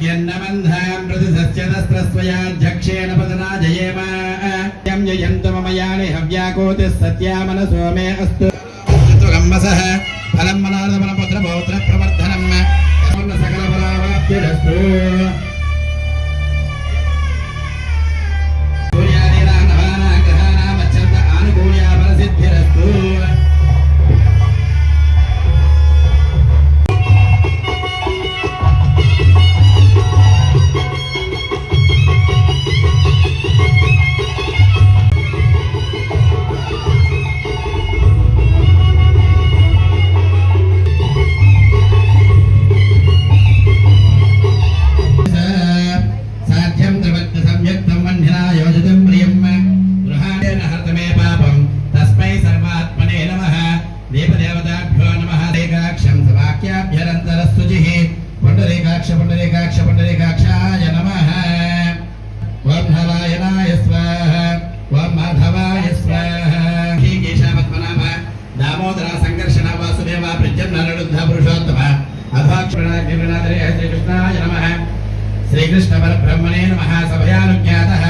यन्नमन्धां प्रतिसस्यदस्त्रस्वयाध्यक्षेण पदना जयेम यं यन्तममयानि हव्याकोतिः सत्यामनसो मे अस्तु गम्मसः फलं मनार्दमनपत्रपौत्रप्रवर्धनं सकलफलावाप्तिरस्तु सूर्यादीनां नवानां ग्रहाणाम् अत्यन्त आनुकूल्या फलसिद्धिरस्तु पुण्डरीकाक्षाय नमः ओम नारायणाय स्वाहा ओम माधवाय स्वाहा श्री केशवपद्मनाभ दामोदर संकर्षण वासुदेव प्रद्युम्न नरुद्ध पुरुषोत्तम अधाक्षणाग्निनाथरे श्री कृष्णाय नमः श्री कृष्ण परब्रह्मणे नमः सभयानुज्ञातः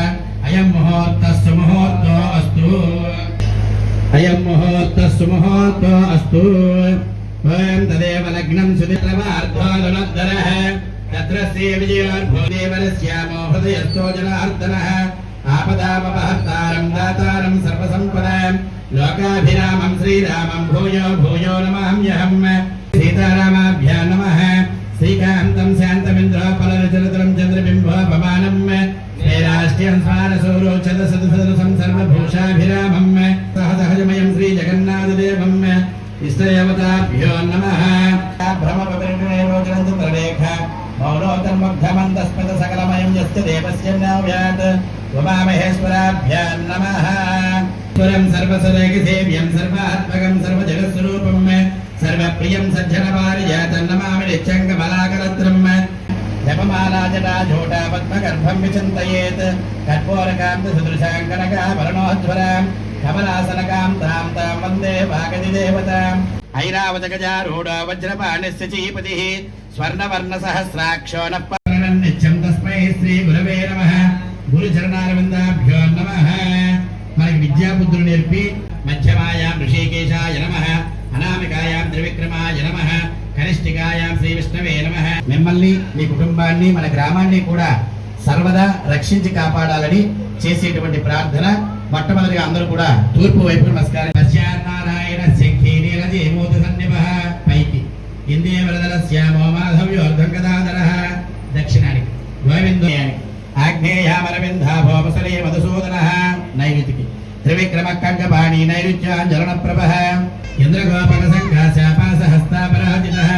अयं मुहूर्तस्य मुहूर्तो अस्तु अयं मुहूर्तस्य मुहूर्तो अस्तु ओम तदेव लग्नं सुदित्रवार्धोदनोत्तरः तत्र श्री विजयोर्भूदेवरस्यामो हृदयस्थो जनार्दनः आपदामपहर्तारं दातारं सर्वसम्पदां लोकाभिरामं श्रीरामं भूयो भूयो नमाम्यहं सीतारामाभ्यां नमः श्रीकान्तं शान्तमिन्द्रोपलरचरतरं चन्द्रबिम्बोपमानं श्रीराष्ट्रियं स्वारसौरोचतसदसदसं सर्वभूषाभिरामं सहसहजमयं श्रीजगन्नाथदेवं इष्टदेवताभ्यो नमः भ्रमपरिणेरोचनचन्द्ररेखा मौनोतन्मुग्धमन्दस्मित सकलमयं यस्य देवस्य नव्यात् उमामहेश्वराभ्यां नमः स्वरं सर्वसदैकसेव्यं सर्वात्मकं सर्वजगत्स्वरूपं सर्वप्रियं सज्जनपारिजातं नमामि नित्यङ्गबलाकरत्रं जपमाला जटाजूटा पद्मगर्भं विचिन्तयेत् कर्पूरकान्तसदृशां कनकाभरणोज्ज्वलां कमलासनकां तां तां वन्दे वागदिदेवताम् ऐरावतगजारूढो वज्रपाणिस्य चीपतिः स्वर्णवर्णसहस्राक्षो नः नित्यं तस्मै श्रीगुरवे नमः गुरुचरणारविन्दाभ्यो नमः మనకి విద్యాబుద్ధులు నేర్పి మధ్యమాయాం ఋషికేశాయ నమః అనామికాయాం త్రివిక్రమాయ నమః కనిష్ఠికాయాం శ్రీ విష్ణవే నమః మిమ్మల్ని మీ కుటుంబాన్ని మన గ్రామాన్ని కూడా సర్వదా రక్షించి కాపాడాలని చేసేటువంటి ప్రార్థన మొట్టమొదటిగా అందరూ కూడా తూర్పు వైపు నమస్కారం నారాయణ పైకి ఇందే వరదల శ్యామో మాధవ్యోర్ధం గదాధరః దక్షిణానికి గోవిందయానికి ఆగ్నేయామరవిందాభోపసరే మధుసూదనః నైరుతికి త్రివిక్రమ ఖడ్గపాణి నైరుత్యాంజలన ప్రభః ఇంద్రగోపక సంఘాశాపాస హస్తాపరాజితః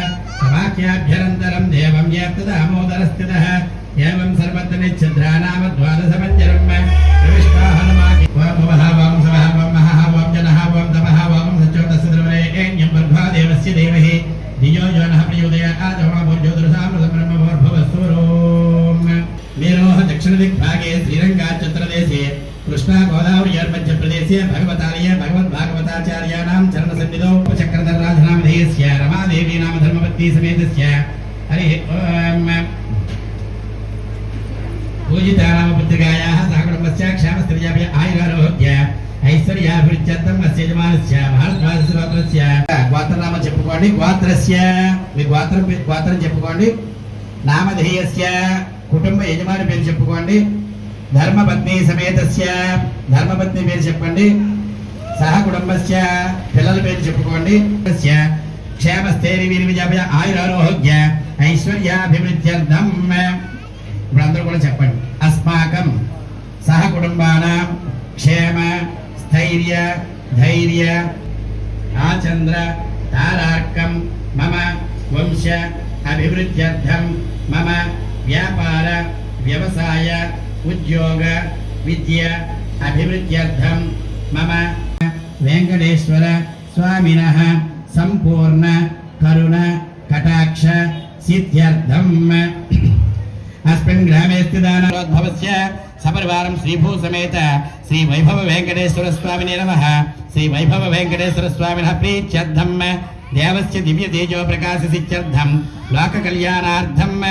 సమాఖ్యాభ్యరంతరం దేవం యాప్తదామోదరస్థితః ఏవం సర్వత్ర నిశ్చంద్రానామ ద్వాదశ పంజరం ప్రవిష్టా హనుమాకి ఓం భవః ఓం సవః ఓం మహః ఓం జనః ఓం తపః ఓం సత్యోదస్య ద్రవణేయం బర్భా దేవస్య దేవహి ధియో యో నః ప్రచోదయాత్ ఓం జ్యోతిర్సామృతం బ్రహ్మభూర్భువస్సురోం మేరోహ దక్షిణ దిగ్భాగే శ్రీరంగాచంద్రదేశే కృష్ణా గోదావర్యోర్మధ్య ప్రదేశే భగవతాలయ భగవద్భాగవతాచార్యాణాం చరణ సన్నిధౌ చక్రధరరాజనామధేయస్య రమాదేవీ నామ ధర్మపత్ని సమేతస్య హరి ఓం పూజితానామపుత్రికాయాः సహకుటుంబస్య క్షేమస్థిర్యాభ్య ఆయురారోగ్య ఐశ్వర్యాభివృద్ధ్యర్థం అస్య యజమానస్య భారద్వాజస్య గోత్రనామ చెప్పుకోండి గోత్రస్య మీ గోత్రం చెప్పుకోండి నామధేయస్య కుటుంబ యజమాని పేరు చెప్పుకోండి ధర్మపత్ని సమేతస్య ధర్మపత్ని పేరు చెప్పండి సహ కుటుంబస్య పిల్లల పేరు చెప్పుకోండి క్షేమస్థైర్య ఆయురారోగ్య ఐశ్వర్యాభివృద్ధ్యర్థం ఇప్పుడు అందరూ కూడా చెప్పండి అస్మాకం సహ కుటుంబానాం క్షేమ స్థైర్య ధైర్య ఆచంద్ర తారార్కం మమ వంశ అభివృద్ధ్యర్థం మమ వ్యాపార వ్యవసాయ ఉద్యోగ విద్య అభివృద్ధ్యర్థం మమ వెంకటేశ్వర స్వామినః సంపూర్ణ కరుణ కటాక్ష సిద్ధ్యర్థం अस्मिन् ग्रामे स्थितानामोद्भवस्य सपरिवारं श्रीभू समेत श्री वैभव वेंकटेश्वर स्वामिने नमः। श्री वैभव वेंकटेश्वर स्वामिनः प्रीत्यर्थं देवस्य दिव्य तेजो प्रकाश सिद्ध्यर्थं लोक कल्याणार्थं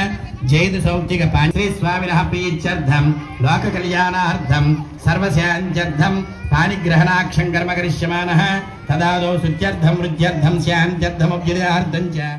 జైదు సౌఖ్యక శ్రీ స్వామినః ప్రీత్యర్థం లోక కళ్యాణార్థం సర్వశాంత్యర్థం పాణిగ్రహణాక్షం కర్మ కరిష్యమానః తదాదో శుద్ధ్యర్థం వృద్ధ్యర్థం శాంత్యర్థం అభ్యుదయార్థం చ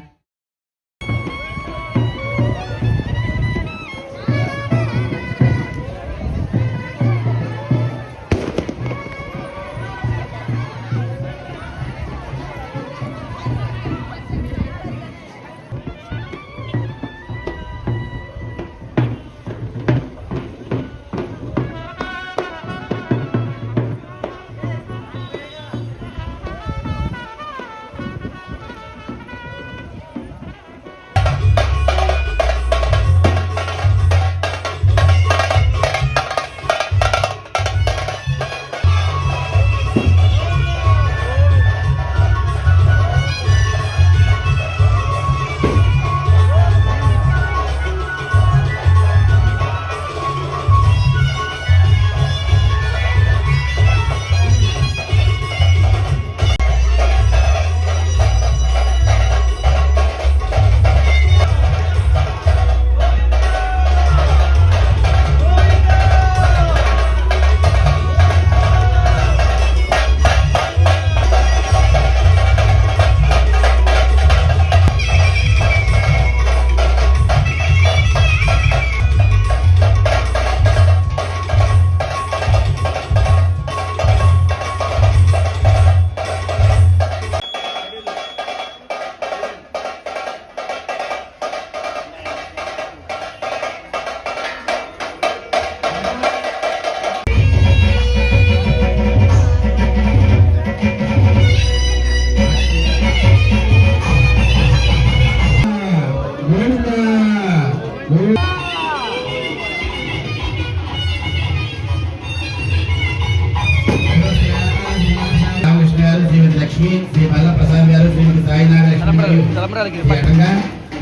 శ్రీ బాల ప్రసాద్ గారు శ్రీమతి సాయి నాగలక్ష్మి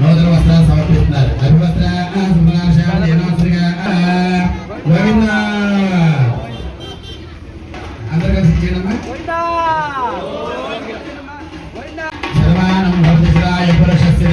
నూతన వస్త్రాలు సమర్పిస్తున్నారు. అభివస్త్ర గోవింద అందరు కలిసి చేయడమ్మా. శర్వాణం భవతిశ్రాయ పురుషస్య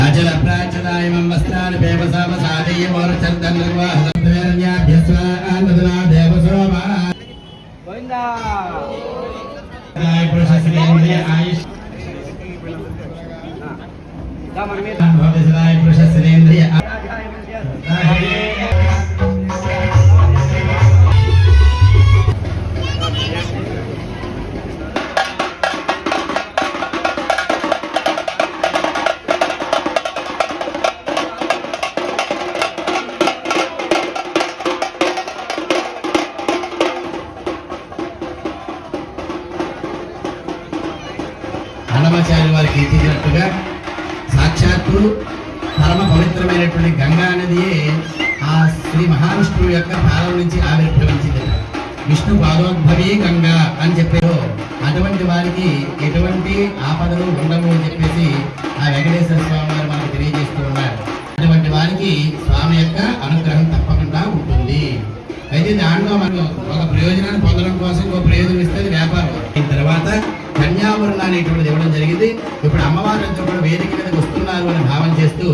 అచల ప్రాచదాయమం వస్త్రాన్ని పేపసామసాదీయ మోరచర్దన్ నిర్వాహసంతవేరన్యాభ్యస్వాన్నదనా దేవసోమా గోవిందా పురుషశ్రీంద్రియ ఆయుష్ భవతిశ్రాయ పురుషశ్రీంద్రియ అన్నమాచార్య వారికి కీర్తించినట్టుగా సాక్షాత్తు పరమ పవిత్రమైనటువంటి గంగా నదియే ఆ శ్రీ మహావిష్ణువు యొక్క పాదం నుంచి ఆవిర్భవించింది. విష్ణు పాదోద్భవీ గంగా అని చెప్పారు. అటువంటి వారికి ఎటువంటి ఆపదలు ఉండవు అని చెప్పేసి ఆ వెంకటేశ్వర స్వామి వారు మనకు తెలియజేస్తూ ఉన్నారు. అటువంటి వారికి స్వామి యొక్క అనుగ్రహం తప్పకుండా ఉంటుంది. అయితే దాంట్లో మనం ఒక ప్రయోజనాన్ని పొందడం కోసం ఒక ప్రయోజనం ఇస్తే వ్యాపారం అయిన తర్వాత కన్యావరణ అనేటువంటిది ఇవ్వడం జరిగింది. ఇప్పుడు అమ్మవారంతా కూడా వేదిక మీదకి వస్తున్నారు అని భావన చేస్తూ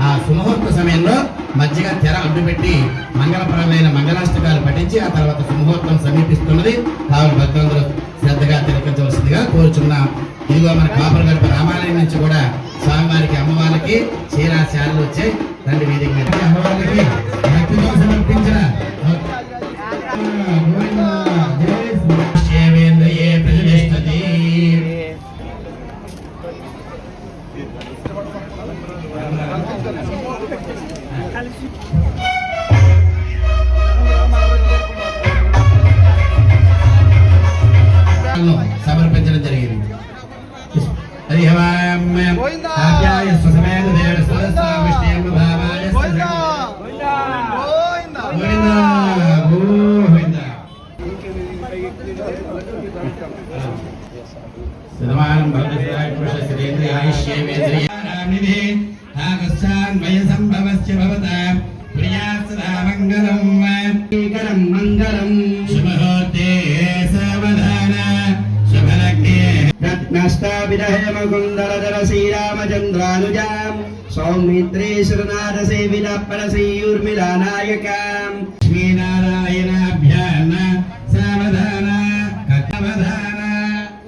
ఆ సుముహూర్త సమయంలో మధ్యగా తెర అడ్డుపెట్టి మంగళపరమైన మంగళాష్టకాలు పఠించి ఆ తర్వాత సుముహూర్తం సమీపిస్తున్నది. కావున భక్తులందరూ శ్రద్ధగా తిలకించవలసిందిగా కోరుచున్నాం. ఇదిగో మన కాపురగడప రామాలయం నుంచి కూడా స్వామివారికి అమ్మవారికి చీరాశాలలు వచ్చాయి. రండి వేదిక మీద అమ్మవారికి భక్తితో సమర్పించిన సమర్పించడం జరిగింది. గోవింద మంగళం శ్రీకరం మంగళం శుభహోతే సావధాన శుభలగ్నే రత్నస్తాభిదహేమకుందరధర శ్రీరామచంద్రానుజాం సౌమిత్రే శ్రీనాథ సేవిలాపణ శ్రీయూర్మిళానాయకాం శ్రీనారాయణాభ్యాం సావధాన కథవధాన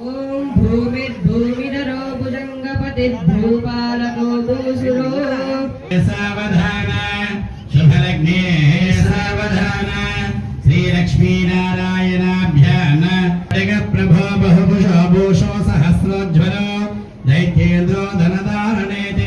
ఓం భూమిర్భూమిధరో భుజంగపతిర్భూపాలకో భూసురో సావధాన శుభలగ్నే సావధాన శ్రీలక్ష్మీనారాయణాభ్యాం ప్రభో బహుభుషో భూషో సహస్రోజ్వలో దైత్యేంద్రో ధనధారణేతి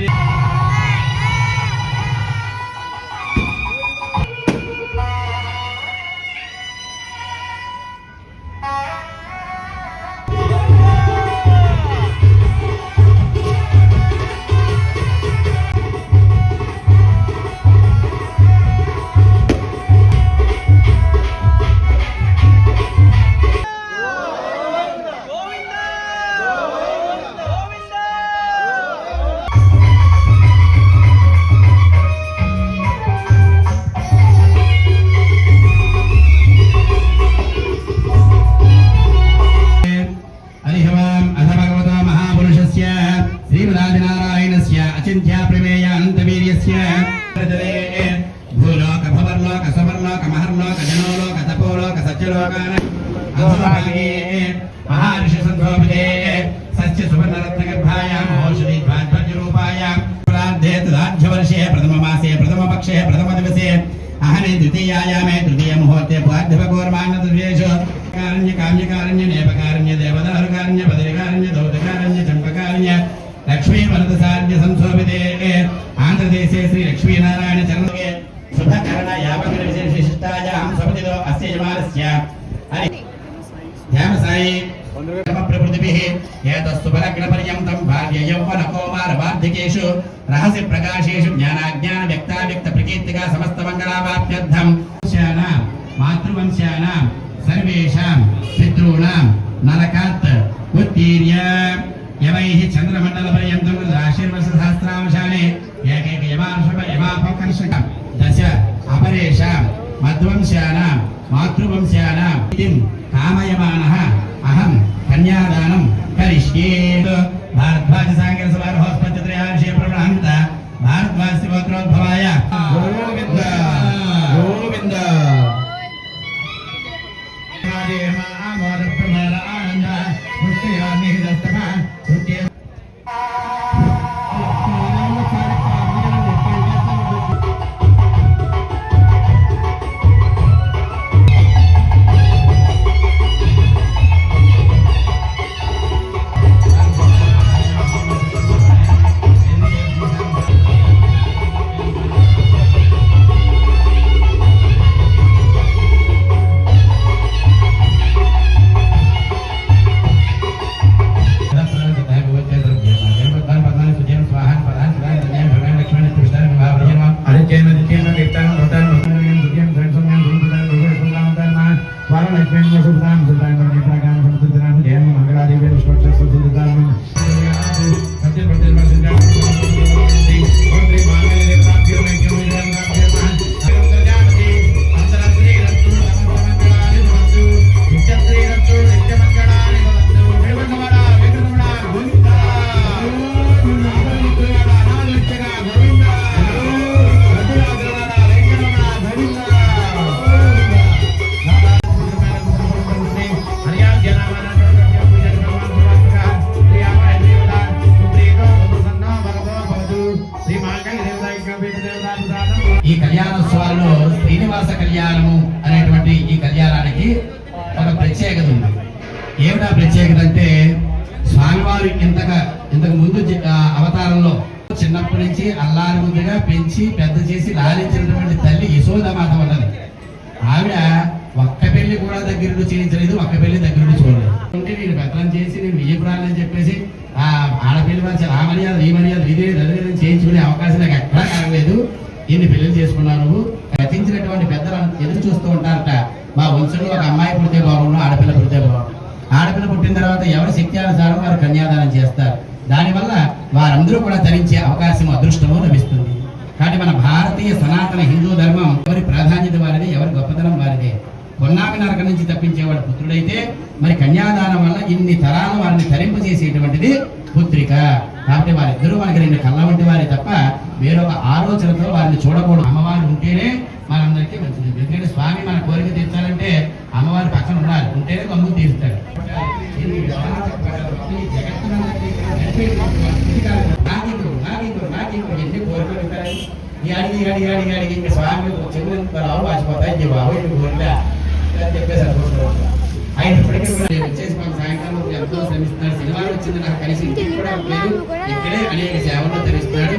హరిహవాం అథ భగవతో మహాపురుషస్య శ్రీమదాదినారాయణస్య అచింత్య ప్రమేయ అనంతవీర్యస్య భూలోక భవర్లోక సువర్లోక మహర్లోక జనోలోక తపోలోక సత్యలోకాన అధోభాగే మహర్షి సంధోపదే సత్య సువర్ణరత్నగర్భాయాం ఔషధి ధ్వజరూపాయాం ప్రార్థే తదాఢ్యవర్షే ప్రథమ మాసే ప్రథమ పక్షే ప్రథమ దివసే అహనే ద్వితీయాయామే తృతీయ ముహూర్తే పార్థివగోర్మాన్నద్వేషు కారణ్య కామ్యకారణ్య నేపకారణ్య దేవదారుకారణ్య బదరికారణ్య దౌతకారణ్య చంపకారణ్య లక్ష్మీ వరదసారణ్య సంశోభితే ఆంధ్రదేశే శ్రీ లక్ష్మీనారాయణ చరణే శుభకరణ యావగ్ర విశేషిష్టాయాం సపతిదో అస్య యమానస్య ధ్యానసాయి ప్రకృతిభిః ఏతస్సుభలగ్నపర్యంతం బాల్య యౌవన కౌమార వార్ధికేషు రహస్య ప్రకాశేషు జ్ఞానాజ్ఞాన వ్యక్తావ్యక్త ప్రకీర్తిగా సమస్త మంగళావాప్త్యర్థం మాతృవంశానాం సర్వేషాం పితॄణాం నరకాత్ ఉత్తీర్య యవైః చంద్రమండల పర్యంతం రాశిర్వర్ష సహస్రాంశానే ఏకైక యమార్షభ యమాపకర్షక దశ అపరేషాం మధ్వంశానాం మాతృవంశానాం ఇతిం కామయమానః అహం కన్యాదానం కరిష్యే భారద్వాజ సాంగర సమారోహస్పత్యత్రయార్షే ప్రవహంత భారద్వాజ గోత్రోద్భవాయ గోవింద గోవింద ఈ కళ్యాణోత్సవాల్లో శ్రీనివాస కళ్యాణము అనేటువంటి ఈ కళ్యాణానికి ఒక ప్రత్యేకత ఉంది. ఏమిటా ప్రత్యేకత అంటే స్వామివారు ఇంతకు ముందు అవతారంలో చిన్నప్పటి నుంచి అల్లారి ముద్దుగా పెంచి పెద్ద చేసి లాలించినటువంటి తల్లి యశోదమాత ఉన్నది. ఆవిడ ఒక్క పెళ్లి కూడా దగ్గరుండి చేయించలేదు, ఒక్క పెళ్లి దగ్గరుండి చూడలేదు. అంటే నేను పెత్తనం చేసి నేను విజయపురాలని చెప్పేసి ఆ ఆడపిల్లి వారి ఆ మర్యాద ఈ మర్యాద ఇదే దగ్గర చేయించుకునే అవకాశం నాకు ఎక్కడా కలగలేదు. ఇన్ని పెళ్లి చేసుకున్నాను. రచించినటువంటి పెద్దలు ఎదురు చూస్తూ ఉంటారట, మా వంశంలో ఒక అమ్మాయి పుడితే బాగుండు, ఆడపిల్ల పుడితే బాగుండు. ఆడపిల్ల పుట్టిన తర్వాత ఎవరి శక్త్యానుసారం వారు కన్యాదానం చేస్తారు. దానివల్ల వారందరూ కూడా ధరించే అవకాశం అదృష్టము లభిస్తుంది. కాబట్టి మన భారతీయ సనాతన హిందూ ధర్మం ఎవరి ప్రాధాన్యత వారిదే, ఎవరి గొప్పతనం వారిదే. పొన్నామి నరక నుంచి తప్పించేవాడు పుత్రుడైతే, మరి కన్యాదానం వల్ల ఇన్ని తరాలు వారిని తరింపు చేసేటువంటిది పుత్రిక. కాబట్టి వారిద్దరూ మనకి రెండు కళ్ళ వంటి వారి తప్ప వేరొక ఆలోచనతో వారిని చూడకూడదు. అమ్మవారు ఉంటేనే మనందరికీ మంచిది. ఎందుకంటే స్వామి మన కోరిక తీర్చాలంటే అమ్మవారి పక్కన ఉండాలి, ఉంటేనే గమ్ము తీరుస్తాడు. ఎన్ని కోరికలు ఉంటాయి ఈ అడిగి అడిగి అడిగి అడిగి ఇంకా స్వామి చెవులు రావు వాచిపోతాయి బాబు కోరిక చెప్పేసి అనుకుంటున్నాడు. అయినప్పటికీ కూడా వచ్చేసి మాకు సాయంకాలం ఎంతో శ్రమిస్తున్నాడు. సినిమాలు వచ్చింది నాకు కలిసి ఇంటికి కూడా లేదు, ఇక్కడే అనేక సేవలు తెలుస్తున్నాడు.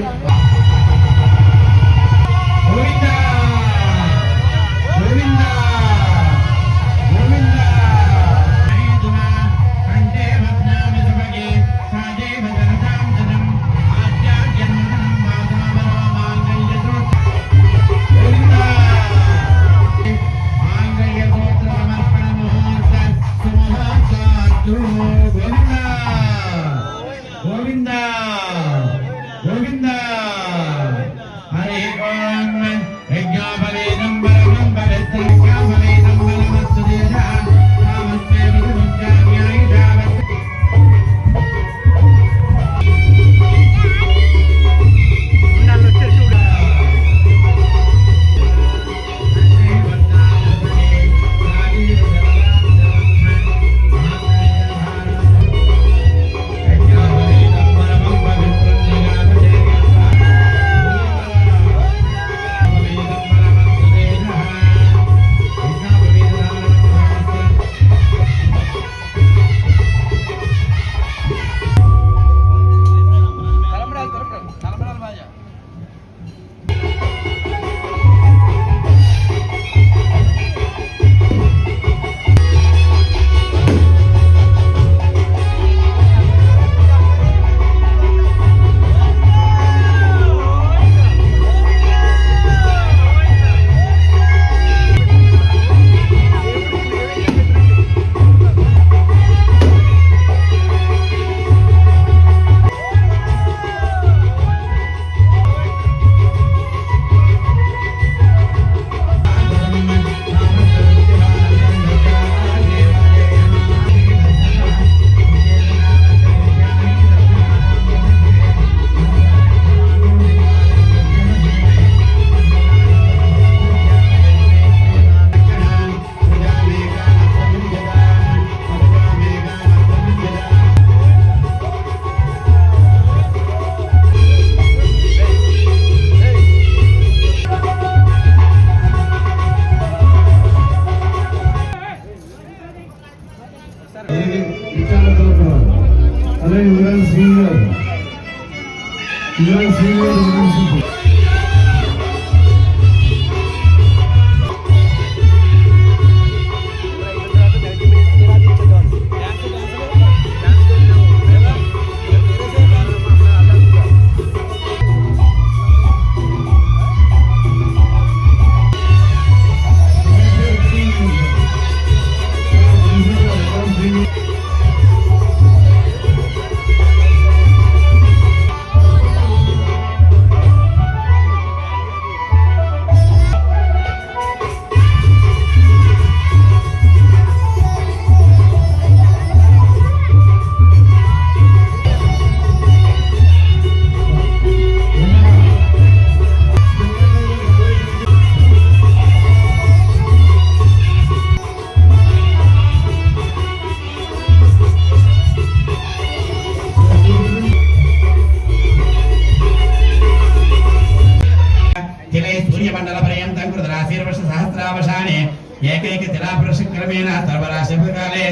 ఏకైక తిలాపురశక్రమేణ సర్వరాశికాలే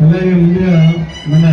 అలాగే ముందుగా మన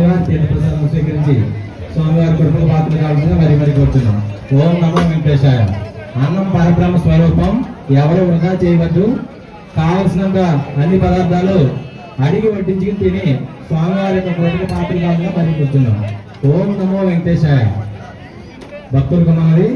స్వామివారి తీర్థప్రసాదం స్వీకరించి స్వామివారి కృపకు పాత్ర కావాల్సిందిగా మరి కూర్చున్నాం. ఓం నమో వెంకటేశాయ. అన్నం పరబ్రహ్మ స్వరూపం, ఎవరు వృధా చేయవద్దు. కావలసినంత అన్ని పదార్థాలు అడిగి వడ్డించుకుని తిని స్వామివారి యొక్క కృపకు పాత్ర కావాల్సిందిగా మరి కూర్చున్నాం. ఓం నమో వెంకటేశాయ. భక్తులకు మనది